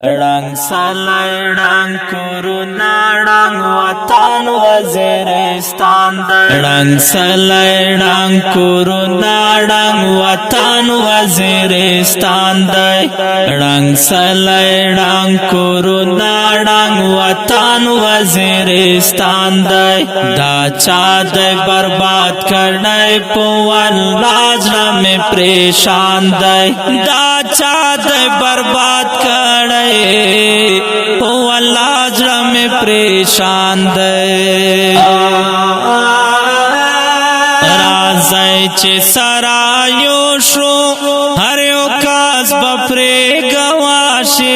رنگ سلای رنگ کورونا رنگ وطن وزیرستان دی رنگ سلای رنگ کورونا رنگ وطن وزیرستان دی رنگ سلای رنگ کورونا رنگ وطن وزیرستان دی دا چا دی برباد کرنے پوان لاجرہ میں پریشان دی دا چا دی برباد کرنے او اللہ جرا میں پریشان دے رازائی چے سرائیو شو ہر یو کاز بپرے گواشے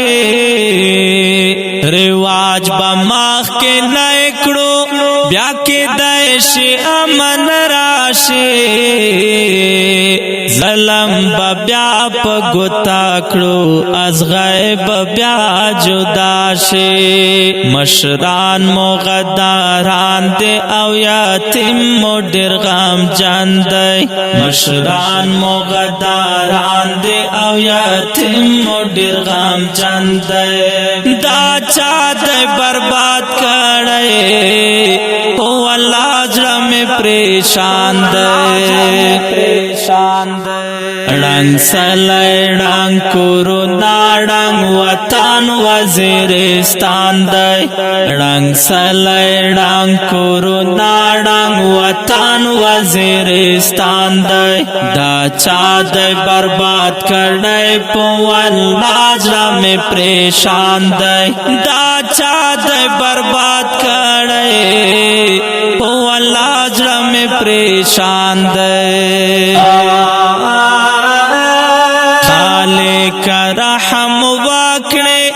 رواج بماغ کے نائکڑو بیا کے دائشی امن راشے ظلم بیا پا گتاکڑو از غیب بیا جدا شے مشران مغداران دے او یاتیم مو ڈر غم جان دے مشران مغداران دے او یاتیم مو ڈر غم جان دے دا چا دے برباد کڑے او اللہ جرا میں پریشان دے رنگ سلای رنگ کورونا رنگ وطن وزیرستان دی رنگ سلای رنگ کورونا رنگ وطن وزیرستان دی دا چا دی برباد کرنے پوان لاجرہ میں پریشان دی دا چا دی برباد کرنے پوان لاجرہ میں پریشان دی خالق رحم واکڑے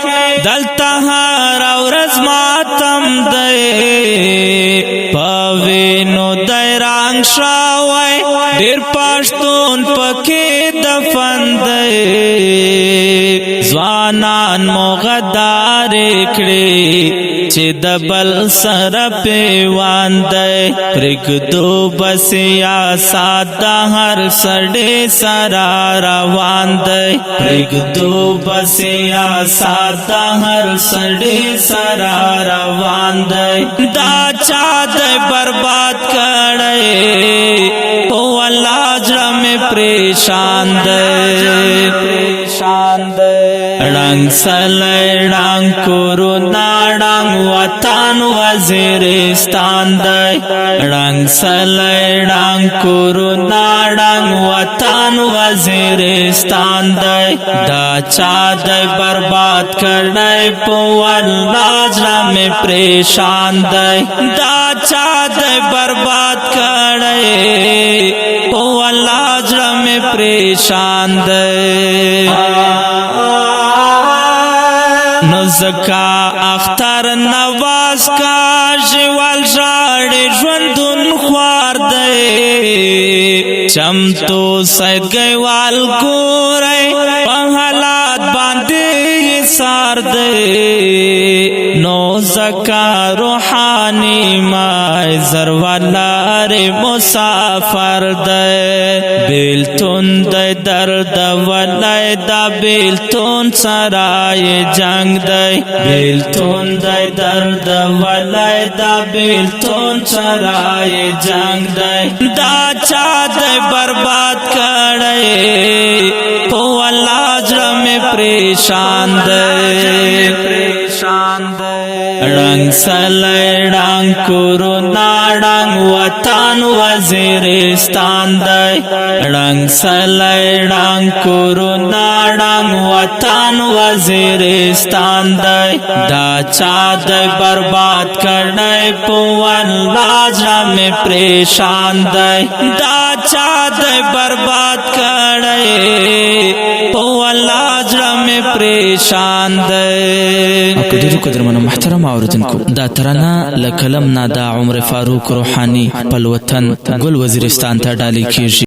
دلتا ہارا ورز ماتم دے پوینو دے رانگ شاوائے دیر پاشتون پکے دفن دے زوانان مغدار اکڑے چے دبل سر پیوان دے پرگ دو بسیا سادہ ہر سڑے سرا روان دے پرگ دو بسیا سادہ ہر سڑے سرا روان دے دا چا دے برباد کڑے او اللہ جرا میں پریشان دے رنگ سلای رنگ کورونا رنگ وطن وزیرستان دی رنگ سلای رنگ کورونا رنگ وطن وزیرستان دی دا چا دی برباد کرنے پوان لاجرہ میں پریشان دی دا چا دی برباد کرنے پوان لاجرہ میں پریشان دی نزکا اختر نواز کا جوال جاڑے جوندن خوار دے چمتو سید گیوال گورے پہلات باندے سار دے نو زکا روحانی مائی زروالار مسافر دے بیلتون دے درد ولی دا بیلتون سرائے جنگ دے بیلتون دے درد ولی دا بیلتون سرائے جنگ دے دا چا دے برباد کڑے او اللہ جرا میں پریشان دے رنگ سلای رنگ کورونا رنگ وطن وزیرستان دی رنگ سلای رنگ کورونا رنگ وطن وزیرستان دی دا چا دی برباد کرنے پوان لاجرہ میں پریشان دی دا چا دی برباد کرنے پوان لاجرہ میں پریشان دی قدر قدر من محترم اوردونکو دا ترانه لکلم نا دا عمر فاروق روحانی پل وطن گل وزیرستان ته ډالۍ کیږي